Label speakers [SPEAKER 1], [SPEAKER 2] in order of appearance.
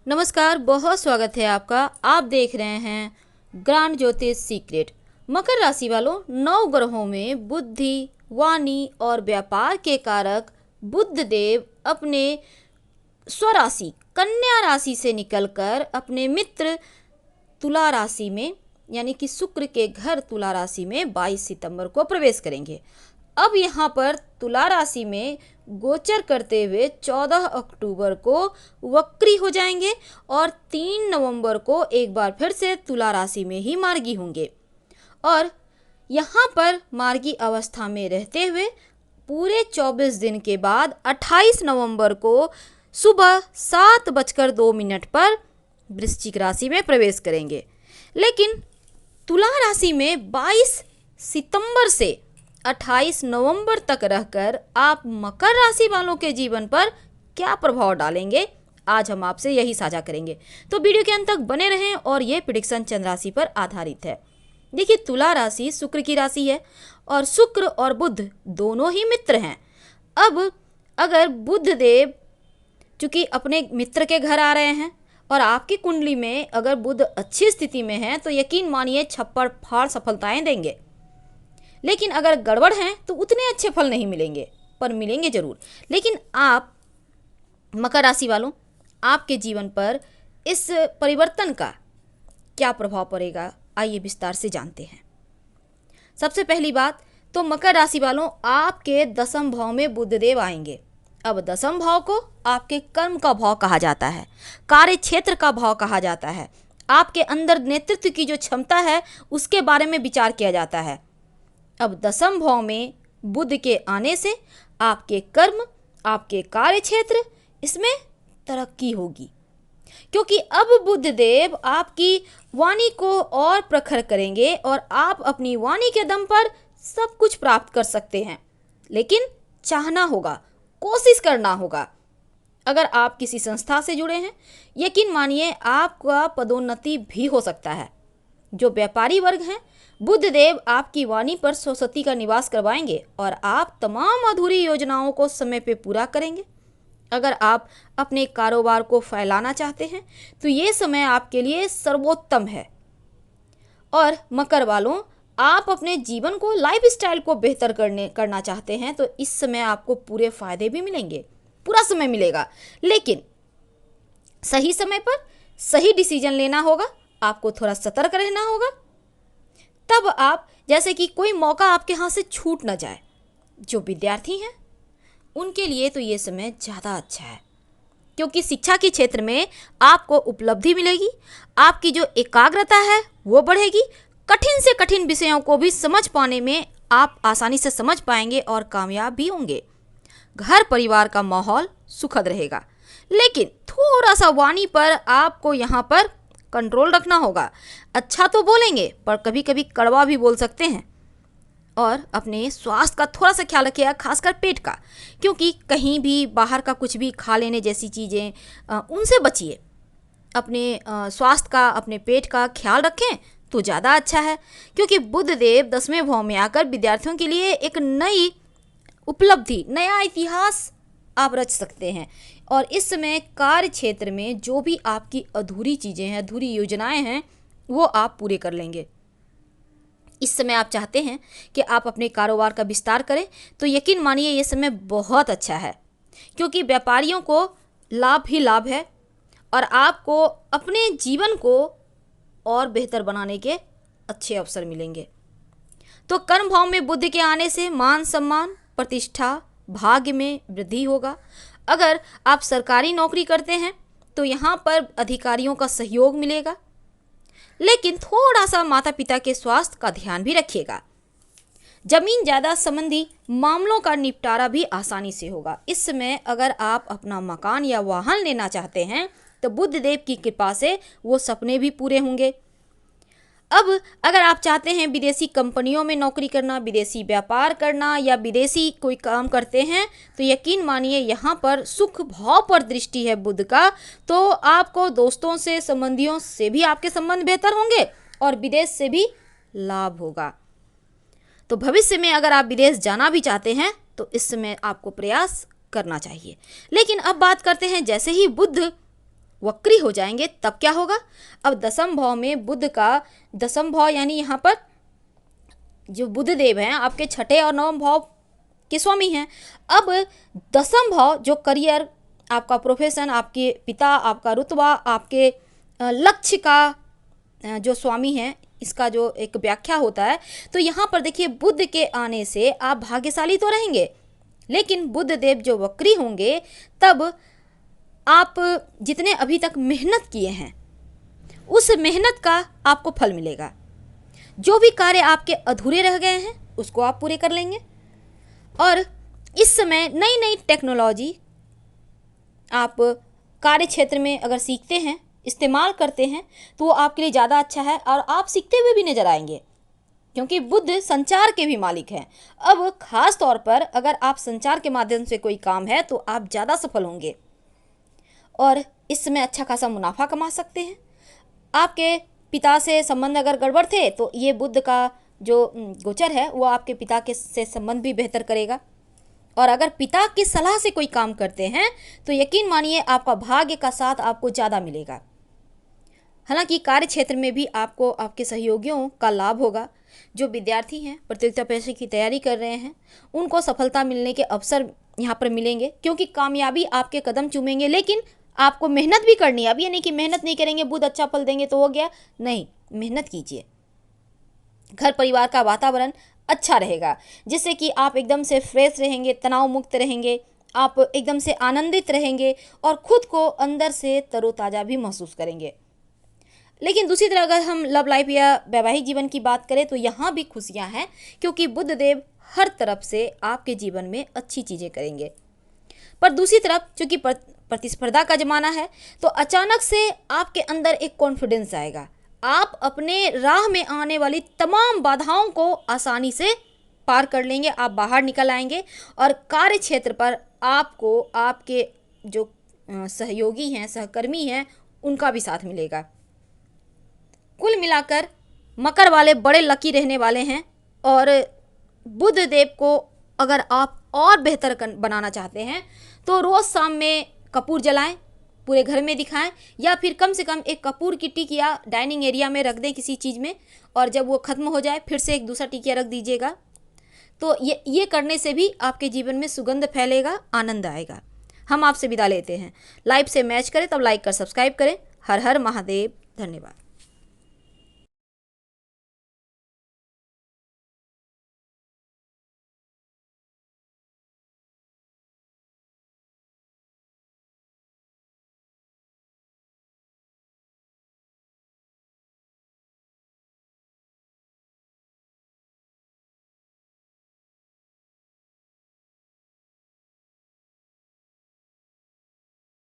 [SPEAKER 1] नमस्कार, बहुत स्वागत है आपका। आप देख रहे हैं ज्ञान ज्योतिष सीक्रेट। मकर राशि वालों, 9 ग्रहों में बुद्धि, वाणी और व्यापार के कारक बुध देव अपने स्वराशि कन्या राशि से निकलकर अपने मित्र तुला राशि में यानी कि शुक्र के घर तुला राशि में 22 सितंबर को प्रवेश करेंगे। अब यहाँ पर तुला राशि में गोचर करते हुए 14 अक्टूबर को वक्री हो जाएंगे और 3 नवंबर को एक बार फिर से तुला राशि में ही मार्गी होंगे। और यहाँ पर मार्गी अवस्था में रहते हुए पूरे 24 दिन के बाद 28 नवंबर को सुबह 7:02 पर वृश्चिक राशि में प्रवेश करेंगे। लेकिन तुला राशि में 22 सितंबर से 28 नवंबर तक रहकर आप मकर राशि वालों के जीवन पर क्या प्रभाव डालेंगे, आज हम आपसे यही साझा करेंगे। तो वीडियो के अंत तक बने रहें और ये प्रेडिक्शन चंद्र राशि पर आधारित है। देखिए, तुला राशि शुक्र की राशि है और शुक्र और बुध दोनों ही मित्र हैं। अब अगर बुध देव चूँकि अपने मित्र के घर आ रहे हैं और आपकी कुंडली में अगर बुध अच्छी स्थिति में है तो यकीन मानिए छप्पड़ फाड़ सफलताएं देंगे। लेकिन अगर गड़बड़ हैं तो उतने अच्छे फल नहीं मिलेंगे, पर मिलेंगे जरूर। लेकिन आप मकर राशि वालों, आपके जीवन पर इस परिवर्तन का क्या प्रभाव पड़ेगा, आइए विस्तार से जानते हैं। सबसे पहली बात तो मकर राशि वालों, आपके 10वें भाव में बुधदेव आएंगे। अब 10वें भाव को आपके कर्म का भाव कहा जाता है, कार्य क्षेत्र का भाव कहा जाता है। आपके अंदर नेतृत्व की जो क्षमता है उसके बारे में विचार किया जाता है। अब 10वें भाव में बुध के आने से आपके कर्म, आपके कार्य क्षेत्र, इसमें तरक्की होगी, क्योंकि अब बुध देव आपकी वाणी को और प्रखर करेंगे और आप अपनी वाणी के दम पर सब कुछ प्राप्त कर सकते हैं। लेकिन चाहना होगा, कोशिश करना होगा। अगर आप किसी संस्था से जुड़े हैं, यकीन मानिए आपका पदोन्नति भी हो सकता है। जो व्यापारी वर्ग हैं, बुध देव आपकी वाणी पर सरस्वती का निवास करवाएंगे और आप तमाम अधूरी योजनाओं को समय पे पूरा करेंगे। अगर आप अपने कारोबार को फैलाना चाहते हैं तो ये समय आपके लिए सर्वोत्तम है। और मकर वालों, आप अपने जीवन को, लाइफ स्टाइल को बेहतर करना चाहते हैं तो इस समय आपको पूरे फायदे भी मिलेंगे, पूरा समय मिलेगा। लेकिन सही समय पर सही डिसीजन लेना होगा, आपको थोड़ा सतर्क रहना होगा। तब आप, जैसे कि कोई मौका आपके हाथ से छूट ना जाए। जो विद्यार्थी हैं उनके लिए तो ये समय ज़्यादा अच्छा है, क्योंकि शिक्षा के क्षेत्र में आपको उपलब्धि मिलेगी, आपकी जो एकाग्रता है वो बढ़ेगी, कठिन से कठिन विषयों को भी समझ पाने में आप आसानी से समझ पाएंगे और कामयाब भी होंगे। घर परिवार का माहौल सुखद रहेगा। लेकिन थोड़ा सा वाणी पर आपको यहाँ पर कंट्रोल रखना होगा। अच्छा तो बोलेंगे पर कभी कभी कड़वा भी बोल सकते हैं। और अपने स्वास्थ्य का थोड़ा सा ख्याल रखिएगा, खासकर पेट का, क्योंकि कहीं भी बाहर का कुछ भी खा लेने जैसी चीज़ें उनसे बचिए। अपने स्वास्थ्य का, अपने पेट का ख्याल रखें तो ज़्यादा अच्छा है, क्योंकि बुध देव 10वें भाव में आकर विद्यार्थियों के लिए एक नई उपलब्धि, नया इतिहास आप रच सकते हैं। और इस समय कार्य क्षेत्र में जो भी आपकी अधूरी चीज़ें हैं, अधूरी योजनाएं हैं, वो आप पूरे कर लेंगे। इस समय आप चाहते हैं कि आप अपने कारोबार का विस्तार करें तो यकीन मानिए ये समय बहुत अच्छा है, क्योंकि व्यापारियों को लाभ ही लाभ है और आपको अपने जीवन को और बेहतर बनाने के अच्छे अवसर मिलेंगे। तो कर्म भाव में बुध के आने से मान सम्मान, प्रतिष्ठा, भाग्य में वृद्धि होगा। अगर आप सरकारी नौकरी करते हैं तो यहाँ पर अधिकारियों का सहयोग मिलेगा। लेकिन थोड़ा सा माता पिता के स्वास्थ्य का ध्यान भी रखिएगा। जमीन जायदाद संबंधी मामलों का निपटारा भी आसानी से होगा। इस समय अगर आप अपना मकान या वाहन लेना चाहते हैं तो बुध देव की कृपा से वो सपने भी पूरे होंगे। अब अगर आप चाहते हैं विदेशी कंपनियों में नौकरी करना, विदेशी व्यापार करना या विदेशी कोई काम करते हैं तो यकीन मानिए यहाँ पर सुख भाव पर दृष्टि है बुध का, तो आपको दोस्तों से, संबंधियों से भी आपके संबंध बेहतर होंगे और विदेश से भी लाभ होगा। तो भविष्य में अगर आप विदेश जाना भी चाहते हैं तो इस समय आपको प्रयास करना चाहिए। लेकिन अब बात करते हैं, जैसे ही बुध वक्री हो जाएंगे तब क्या होगा। अब दसम भाव में बुध का, दसम भाव यानी यहाँ पर जो बुध देव हैं आपके छठे और नवम भाव के स्वामी हैं। अब दसम भाव जो करियर, आपका प्रोफेशन, आपके पिता, आपका रुतबा, आपके लक्ष्य का जो स्वामी हैं, इसका जो एक व्याख्या होता है। तो यहाँ पर देखिए बुध के आने से आप भाग्यशाली तो रहेंगे, लेकिन बुध देव जो वक्री होंगे तब आप जितने अभी तक मेहनत किए हैं उस मेहनत का आपको फल मिलेगा। जो भी कार्य आपके अधूरे रह गए हैं उसको आप पूरे कर लेंगे। और इस समय नई नई टेक्नोलॉजी आप कार्य क्षेत्र में अगर सीखते हैं, इस्तेमाल करते हैं, तो वो आपके लिए ज़्यादा अच्छा है और आप सीखते हुए भी नजर आएंगे, क्योंकि बुध संचार के भी मालिक हैं। अब खास तौर पर अगर आप संचार के माध्यम से कोई काम है तो आप ज़्यादा सफल होंगे और इस समय अच्छा खासा मुनाफा कमा सकते हैं। आपके पिता से संबंध अगर गड़बड़ थे तो ये बुध का जो गोचर है वो आपके पिता के से संबंध भी बेहतर करेगा। और अगर पिता की सलाह से कोई काम करते हैं तो यकीन मानिए आपका भाग्य का साथ आपको ज़्यादा मिलेगा। हालांकि कार्य क्षेत्र में भी आपको आपके सहयोगियों का लाभ होगा। जो विद्यार्थी हैं, प्रतियोगिता परीक्षा की तैयारी कर रहे हैं, उनको सफलता मिलने के अवसर यहाँ पर मिलेंगे, क्योंकि कामयाबी आपके कदम चूमेंगे। लेकिन आपको मेहनत भी करनी है। अब ये नहीं कि मेहनत नहीं करेंगे बुध अच्छा फल देंगे तो हो गया, नहीं, मेहनत कीजिए। घर परिवार का वातावरण अच्छा रहेगा, जिससे कि आप एकदम से फ्रेश रहेंगे, तनाव मुक्त रहेंगे, आप एकदम से आनंदित रहेंगे और खुद को अंदर से तरोताज़ा भी महसूस करेंगे। लेकिन दूसरी तरह अगर हम लव लाइफ या वैवाहिक जीवन की बात करें तो यहाँ भी खुशियाँ हैं, क्योंकि बुध देव हर तरफ से आपके जीवन में अच्छी चीज़ें करेंगे। पर दूसरी तरफ चूँकि प्रतिस्पर्धा का ज़माना है तो अचानक से आपके अंदर एक कॉन्फिडेंस आएगा। आप अपने राह में आने वाली तमाम बाधाओं को आसानी से पार कर लेंगे, आप बाहर निकल आएंगे और कार्य क्षेत्र पर आपको आपके जो सहयोगी हैं, सहकर्मी हैं, उनका भी साथ मिलेगा। कुल मिलाकर मकर वाले बड़े लकी रहने वाले हैं। और बुध देव को अगर आप और बेहतर बनाना चाहते हैं तो रोज़ शाम में कपूर जलाएं, पूरे घर में दिखाएं, या फिर कम से कम एक कपूर की टिकिया डाइनिंग एरिया में रख दें किसी चीज़ में, और जब वो ख़त्म हो जाए फिर से एक दूसरा टिकिया रख दीजिएगा। तो ये करने से भी आपके जीवन में सुगंध फैलेगा, आनंद आएगा। हम आपसे विदा लेते हैं। लाइव से मैच करें तब लाइक कर सब्सक्राइब करें। हर हर महादेव। धन्यवाद।